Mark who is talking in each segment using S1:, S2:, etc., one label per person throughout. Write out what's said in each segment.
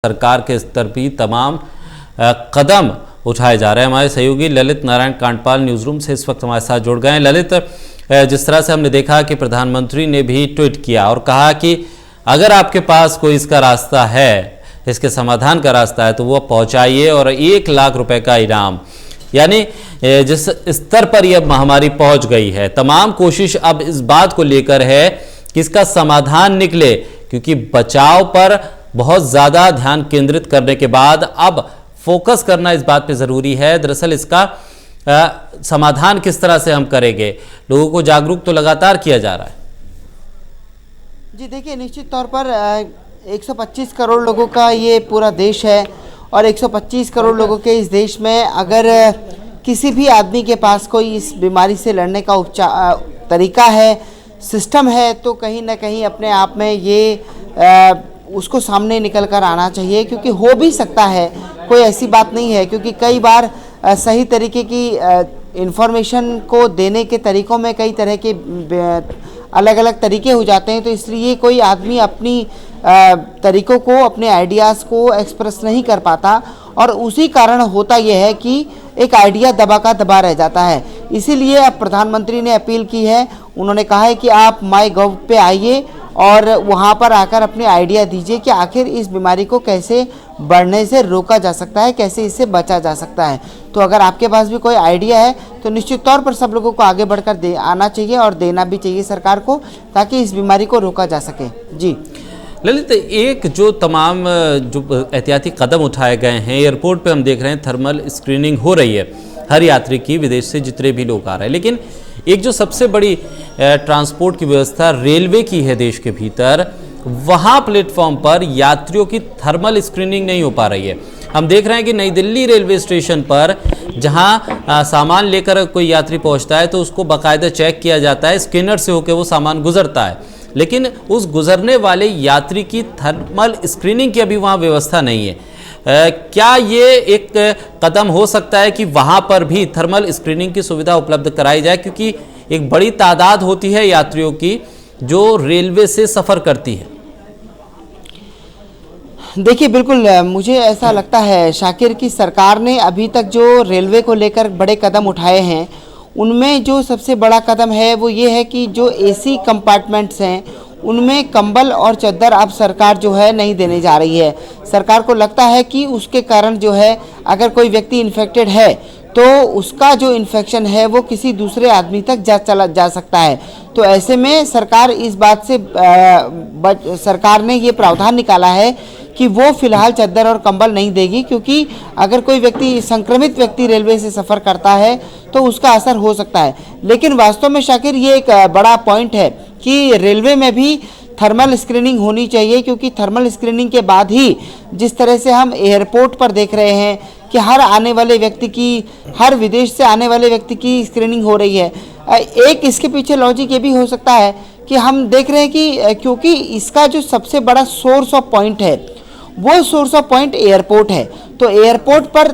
S1: सरकार के स्तर पर तमाम कदम उठाए जा रहे हैं। हमारे सहयोगी ललित नारायण कांडपाल न्यूज़ रूम से इस वक्त हमारे साथ जुड़ गए हैं। ललित, जिस तरह से हमने देखा कि प्रधानमंत्री ने भी ट्वीट किया और कहा कि अगर आपके पास कोई इसका रास्ता है, इसके समाधान का रास्ता है तो वो पहुंचाइए और 1 लाख रुपए का इनाम, यानी जिस स्तर पर यह महामारी पहुंच गई है, तमाम कोशिश अब इस बात को लेकर है कि इसका समाधान निकले, क्योंकि बचाव पर बहुत ज़्यादा ध्यान केंद्रित करने के बाद अब फोकस करना इस बात पे ज़रूरी है। दरअसल इसका समाधान किस तरह से हम करेंगे, लोगों को जागरूक तो लगातार किया जा रहा है।
S2: जी देखिए, निश्चित तौर पर 125 करोड़ लोगों का ये पूरा देश है और 125 करोड़ लोगों के इस देश में अगर किसी भी आदमी के पास कोई इस बीमारी से लड़ने का उपचार तरीका है, सिस्टम है, तो कहीं ना कहीं अपने आप में ये उसको सामने निकल कर आना चाहिए, क्योंकि हो भी सकता है, कोई ऐसी बात नहीं है। क्योंकि कई बार सही तरीके की इंफॉर्मेशन को देने के तरीक़ों में कई तरह के अलग अलग तरीके हो जाते हैं, तो इसलिए कोई आदमी अपनी तरीक़ों को, अपने आइडियाज़ को एक्सप्रेस नहीं कर पाता और उसी कारण होता यह है कि एक आइडिया दबा का दबा रह जाता है। इसीलिए अब प्रधानमंत्री ने अपील की है, उन्होंने कहा है कि आप MyGov पे आइए और वहाँ पर आकर अपने आइडिया दीजिए कि आखिर इस बीमारी को कैसे बढ़ने से रोका जा सकता है, कैसे इससे बचा जा सकता है। तो अगर आपके पास भी कोई आइडिया है तो निश्चित तौर पर सब लोगों को आगे बढ़कर आना चाहिए और देना भी चाहिए सरकार को, ताकि इस बीमारी को रोका जा सके। जी
S1: ललित, एक जो तमाम जो एहतियाती कदम उठाए गए हैं, एयरपोर्ट पे हम देख रहे हैं थर्मल स्क्रीनिंग हो रही है हर यात्री की, विदेश से जितने भी लोग आ रहे हैं, लेकिन एक जो सबसे बड़ी ट्रांसपोर्ट की व्यवस्था रेलवे की है देश के भीतर, वहाँ प्लेटफॉर्म पर यात्रियों की थर्मल स्क्रीनिंग नहीं हो पा रही है। हम देख रहे हैं कि नई दिल्ली रेलवे स्टेशन पर जहाँ सामान लेकर कोई यात्री पहुँचता है तो उसको बाकायदा चेक किया जाता है, स्कैनर से होकर वो सामान गुजरता है, लेकिन उस गुजरने वाले यात्री की थर्मल स्क्रीनिंग की अभी वहाँ व्यवस्था नहीं है। क्या ये एक कदम हो सकता है कि वहाँ पर भी थर्मल स्क्रीनिंग की सुविधा उपलब्ध कराई जाए, क्योंकि एक बड़ी तादाद होती है यात्रियों की जो रेलवे से सफ़र करती है?
S2: देखिए, बिल्कुल मुझे ऐसा लगता है शाकिर की सरकार ने अभी तक जो रेलवे को लेकर बड़े कदम उठाए हैं, उनमें जो सबसे बड़ा कदम है वो ये है कि जो AC कंपार्टमेंट्स हैं उनमें कंबल और चद्दर अब सरकार जो है नहीं देने जा रही है। सरकार को लगता है कि उसके कारण जो है अगर कोई व्यक्ति इन्फेक्टेड है तो उसका जो इन्फेक्शन है वो किसी दूसरे आदमी तक जा सकता है। तो ऐसे में सरकार इस बात से सरकार ने ये प्रावधान निकाला है कि वो फिलहाल चद्दर और कंबल नहीं देगी, क्योंकि अगर कोई व्यक्ति, संक्रमित व्यक्ति रेलवे से सफ़र करता है तो उसका असर हो सकता है। लेकिन वास्तव में शाकिर ये एक बड़ा पॉइंट है कि रेलवे में भी थर्मल स्क्रीनिंग होनी चाहिए, क्योंकि थर्मल स्क्रीनिंग के बाद ही जिस तरह से हम एयरपोर्ट पर देख रहे हैं कि हर आने वाले व्यक्ति की, हर विदेश से आने वाले व्यक्ति की स्क्रीनिंग हो रही है, एक इसके पीछे लॉजिक ये भी हो सकता है कि हम देख रहे हैं कि क्योंकि इसका जो सबसे बड़ा सोर्स ऑफ पॉइंट है वो सोर्स ऑफ पॉइंट एयरपोर्ट है, तो एयरपोर्ट पर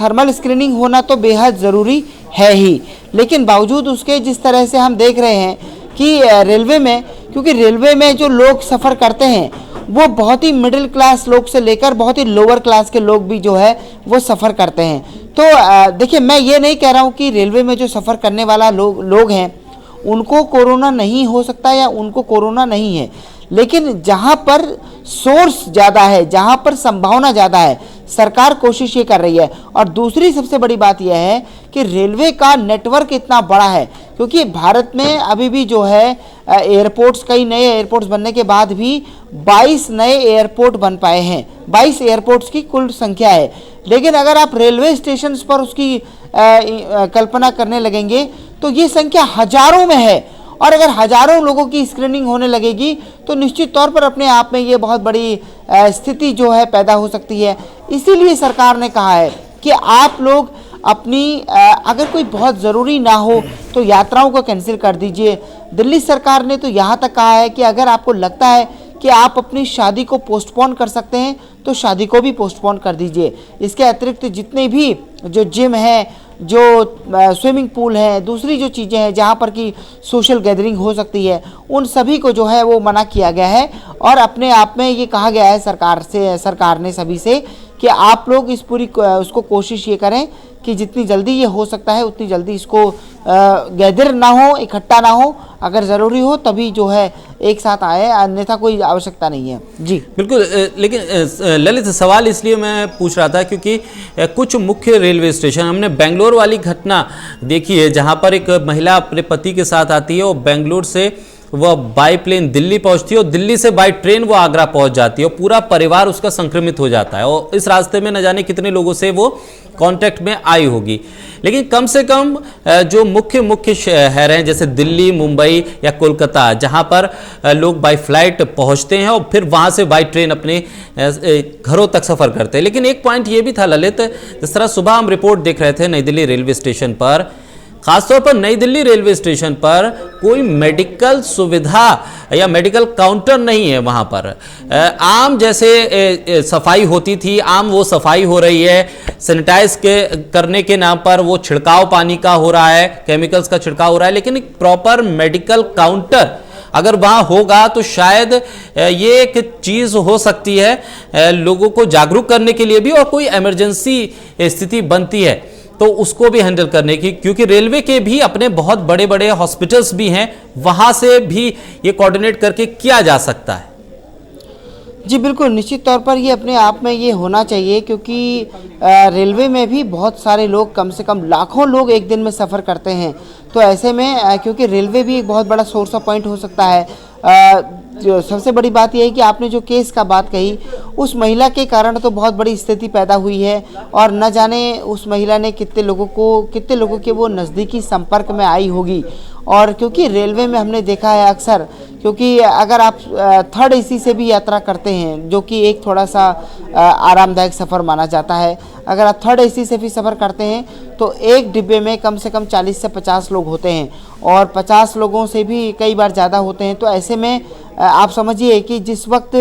S2: थर्मल स्क्रीनिंग होना तो बेहद ज़रूरी है ही। लेकिन बावजूद उसके जिस तरह से हम देख रहे हैं कि रेलवे में, क्योंकि रेलवे में जो लोग सफ़र करते हैं वो बहुत ही मिडिल क्लास लोग से लेकर बहुत ही लोअर क्लास के लोग भी जो है वो सफ़र करते हैं। तो देखिए, मैं ये नहीं कह रहा हूँ कि रेलवे में जो सफ़र करने वाला लोग हैं उनको कोरोना नहीं हो सकता या उनको कोरोना नहीं है, लेकिन जहाँ पर सोर्स ज़्यादा है, जहाँ पर संभावना ज़्यादा है, सरकार कोशिश ये कर रही है। और दूसरी सबसे बड़ी बात यह है कि रेलवे का नेटवर्क इतना बड़ा है, क्योंकि भारत में अभी भी जो है एयरपोर्ट्स, कई नए एयरपोर्ट्स बनने के बाद भी 22 नए एयरपोर्ट बन पाए हैं। 22 एयरपोर्ट्स की कुल संख्या है, लेकिन अगर आप रेलवे स्टेशन पर उसकी कल्पना करने लगेंगे तो ये संख्या हजारों में है, और अगर हजारों लोगों की स्क्रीनिंग होने लगेगी तो निश्चित तौर पर अपने आप में ये बहुत बड़ी स्थिति जो है पैदा हो सकती है। इसीलिए सरकार ने कहा है कि आप लोग अपनी अगर कोई बहुत ज़रूरी ना हो तो यात्राओं को कैंसिल कर दीजिए। दिल्ली सरकार ने तो यहाँ तक कहा है कि अगर आपको लगता है कि आप अपनी शादी को पोस्टपोन कर सकते हैं तो शादी को भी पोस्टपोन कर दीजिए। इसके अतिरिक्त जितने भी जो जिम है, जो स्विमिंग पूल है, दूसरी जो चीज़ें हैं जहाँ पर कि सोशल गैदरिंग हो सकती है, उन सभी को जो है वो मना किया गया है। और अपने आप में ये कहा गया है सरकार ने सभी से कि आप लोग इस पूरी उसको कोशिश ये करें कि जितनी जल्दी ये हो सकता है उतनी जल्दी इसको गैदर ना हो, इकट्ठा ना हो, अगर ज़रूरी हो तभी जो है एक साथ आए, अन्यथा कोई आवश्यकता नहीं है। जी
S1: बिल्कुल। लेकिन ललित, सवाल इसलिए मैं पूछ रहा था क्योंकि कुछ मुख्य रेलवे स्टेशन, हमने बेंगलोर वाली घटना देखी है जहां पर एक महिला अपने पति के साथ आती है और बेंगलोर से वह बाई प्लेन दिल्ली पहुंचती है और दिल्ली से बाई ट्रेन वो आगरा पहुंच जाती है और पूरा परिवार उसका संक्रमित हो जाता है और इस रास्ते में न जाने कितने लोगों से वो कांटेक्ट में आई होगी। लेकिन कम से कम जो मुख्य शहर हैं जैसे दिल्ली, मुंबई या कोलकाता, जहां पर लोग बाई फ्लाइट पहुंचते हैं और फिर वहां से बाई ट्रेन अपने घरों तक सफ़र करते हैं। लेकिन एक पॉइंट ये भी था ललित, जिस तरह सुबह हम रिपोर्ट देख रहे थे नई दिल्ली रेलवे स्टेशन पर, खासतौर पर नई दिल्ली रेलवे स्टेशन पर कोई मेडिकल सुविधा या मेडिकल काउंटर नहीं है। वहां पर आम जैसे सफाई होती थी, आम वो सफाई हो रही है, सैनिटाइज करने के नाम पर वो छिड़काव पानी का हो रहा है, केमिकल्स का छिड़काव हो रहा है, लेकिन एक प्रॉपर मेडिकल काउंटर अगर वहाँ होगा तो शायद ये एक चीज़ हो सकती है लोगों को जागरूक करने के लिए भी, और कोई इमरजेंसी स्थिति बनती है तो उसको भी हैंडल करने की, क्योंकि रेलवे के भी अपने बहुत बड़े बड़े हॉस्पिटल्स भी हैं, वहाँ से भी ये कोऑर्डिनेट करके किया जा सकता है।
S2: जी बिल्कुल, निश्चित तौर पर ये अपने आप में ये होना चाहिए, क्योंकि रेलवे में भी बहुत सारे लोग, कम से कम लाखों लोग एक दिन में सफ़र करते हैं। तो ऐसे में क्योंकि रेलवे भी एक बहुत बड़ा सोर्स ऑफ पॉइंट हो सकता है। जो सबसे बड़ी बात यह है कि आपने जो केस का बात कही, उस महिला के कारण तो बहुत बड़ी स्थिति पैदा हुई है और न जाने उस महिला ने कितने लोगों के वो नज़दीकी संपर्क में आई होगी। और क्योंकि रेलवे में हमने देखा है अक्सर, क्योंकि अगर आप थर्ड एसी से भी यात्रा करते हैं, जो कि एक थोड़ा सा आरामदायक सफ़र माना जाता है, अगर आप थर्ड एसी से भी सफ़र करते हैं तो एक डिब्बे में कम से कम 40 से 50 लोग होते हैं और 50 लोगों से भी कई बार ज़्यादा होते हैं। तो ऐसे में आप समझिए कि जिस वक्त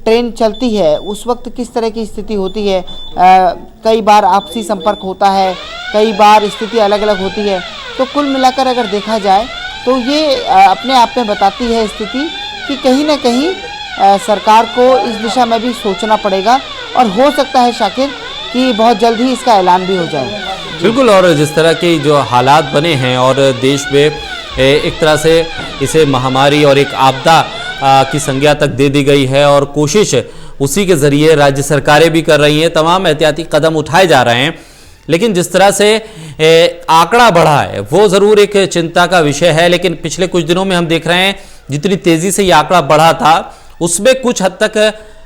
S2: ट्रेन चलती है उस वक्त किस तरह की स्थिति होती है। कई बार आपसी संपर्क होता है, कई बार स्थिति अलग अलग होती है। तो कुल मिलाकर अगर देखा जाए तो ये अपने आप में बताती है स्थिति कि कहीं ना कहीं सरकार को इस दिशा में भी सोचना पड़ेगा और हो सकता है शाकिर कि बहुत जल्द ही इसका ऐलान भी हो जाए।
S1: बिल्कुल। और जिस तरह के जो हालात बने हैं और देश में एक तरह से इसे महामारी और एक आपदा की संज्ञा तक दे दी गई है और कोशिश उसी के ज़रिए राज्य सरकारें भी कर रही हैं, तमाम एहतियाती कदम उठाए जा रहे हैं। लेकिन जिस तरह से आंकड़ा बढ़ा है वो ज़रूर एक चिंता का विषय है। लेकिन पिछले कुछ दिनों में हम देख रहे हैं जितनी तेज़ी से ये आंकड़ा बढ़ा था उसमें कुछ हद तक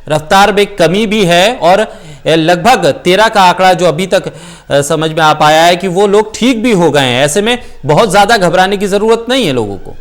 S1: रफ्तार में कमी भी है और लगभग 13 का आंकड़ा जो अभी तक समझ में आ पाया है कि वो लोग ठीक भी हो गए हैं। ऐसे में बहुत ज़्यादा घबराने की ज़रूरत नहीं है लोगों को।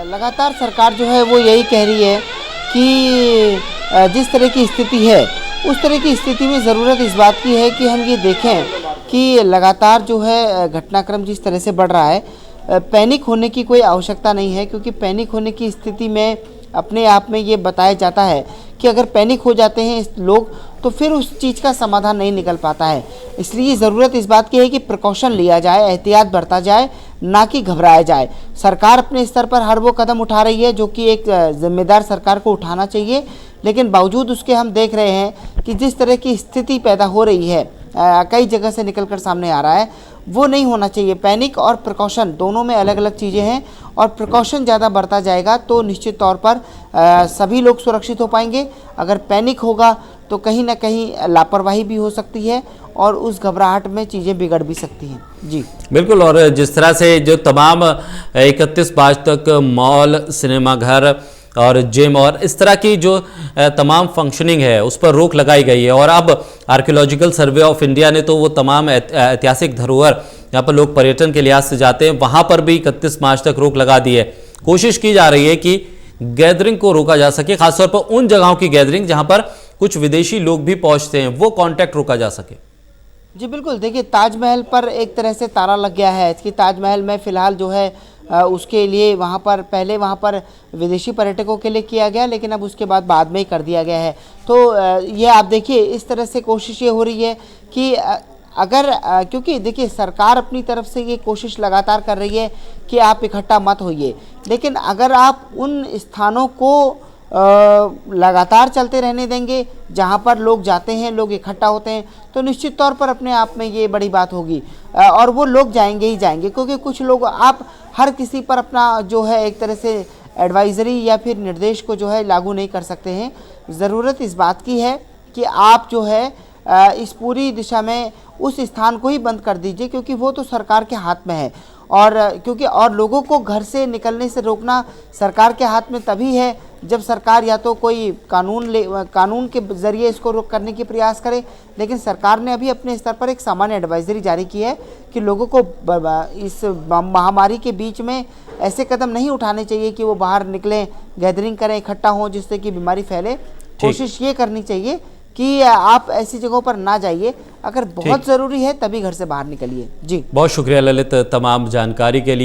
S2: लगातार सरकार जो है वो यही कह रही है कि जिस तरह की स्थिति है उस तरह की स्थिति में ज़रूरत इस बात की है कि हम ये देखें कि लगातार जो है घटनाक्रम जिस तरह से बढ़ रहा है, पैनिक होने की कोई आवश्यकता नहीं है, क्योंकि पैनिक होने की स्थिति में अपने आप में ये बताया जाता है कि अगर पैनिक हो जाते हैं लोग तो फिर उस चीज़ का समाधान नहीं निकल पाता है। इसलिए ज़रूरत इस बात की है कि प्रिकॉशन लिया जाए, एहतियात बरता जाए, ना कि घबराया जाए। सरकार अपने स्तर पर हर वो कदम उठा रही है जो कि एक जिम्मेदार सरकार को उठाना चाहिए, लेकिन बावजूद उसके हम देख रहे हैं कि जिस तरह की स्थिति पैदा हो रही है, कई जगह से निकलकर सामने आ रहा है, वो नहीं होना चाहिए। पैनिक और प्रिकॉशन दोनों में अलग अलग चीज़ें हैं और प्रिकॉशन ज़्यादा बरता जाएगा तो निश्चित तौर पर सभी लोग सुरक्षित हो पाएंगे। अगर पैनिक होगा तो कहीं ना कहीं लापरवाही भी हो सकती है और उस घबराहट में चीज़ें बिगड़ भी सकती हैं। जी
S1: बिल्कुल। और जिस तरह से जो तमाम 31 मार्च तक मॉल, सिनेमाघर और जिम और इस तरह की जो तमाम फंक्शनिंग है उस पर रोक लगाई गई है और अब आर्कियोलॉजिकल सर्वे ऑफ इंडिया ने तो वो तमाम ऐतिहासिक धरोहर यहाँ पर लोग पर्यटन के लिहाज से जाते हैं वहाँ पर भी 31 मार्च तक रोक लगा दी है। कोशिश की जा रही है कि गैदरिंग को रोका जा सके, खासतौर पर उन जगहों की गैदरिंग जहाँ पर कुछ विदेशी लोग भी पहुँचते हैं, वो कॉन्टैक्ट रोका जा सके।
S2: जी बिल्कुल। देखिए, ताजमहल पर एक तरह से ताला लग गया है कि ताजमहल में फ़िलहाल जो है उसके लिए वहाँ पर विदेशी पर्यटकों के लिए किया गया, लेकिन अब उसके बाद में ही कर दिया गया है। तो ये आप देखिए, इस तरह से कोशिश ये हो रही है कि अगर क्योंकि देखिए सरकार अपनी तरफ से ये कोशिश लगातार कर रही है कि आप इकट्ठा मत होइए, लेकिन अगर आप उन स्थानों को लगातार चलते रहने देंगे जहां पर लोग जाते हैं, लोग इकट्ठा होते हैं, तो निश्चित तौर पर अपने आप में ये बड़ी बात होगी और वो लोग जाएंगे ही जाएंगे। क्योंकि कुछ लोग, आप हर किसी पर अपना जो है एक तरह से एडवाइजरी या फिर निर्देश को जो है लागू नहीं कर सकते हैं। ज़रूरत इस बात की है कि आप जो है इस पूरी दिशा में उस स्थान को ही बंद कर दीजिए, क्योंकि वो तो सरकार के हाथ में है। और क्योंकि और लोगों को घर से निकलने से रोकना सरकार के हाथ में तभी है जब सरकार या तो कोई कानून के ज़रिए इसको रोक करने की प्रयास करे। लेकिन सरकार ने अभी अपने स्तर पर एक सामान्य एडवाइजरी जारी की है कि लोगों को इस महामारी के बीच में ऐसे कदम नहीं उठाने चाहिए कि वो बाहर निकलें, गैदरिंग करें, इकट्ठा हों, जिससे कि बीमारी फैले। कोशिश ये करनी चाहिए कि आप ऐसी जगहों पर ना जाइए, अगर बहुत ज़रूरी है तभी घर से बाहर निकलिए। जी,
S1: बहुत शुक्रिया ललित तमाम जानकारी के लिए।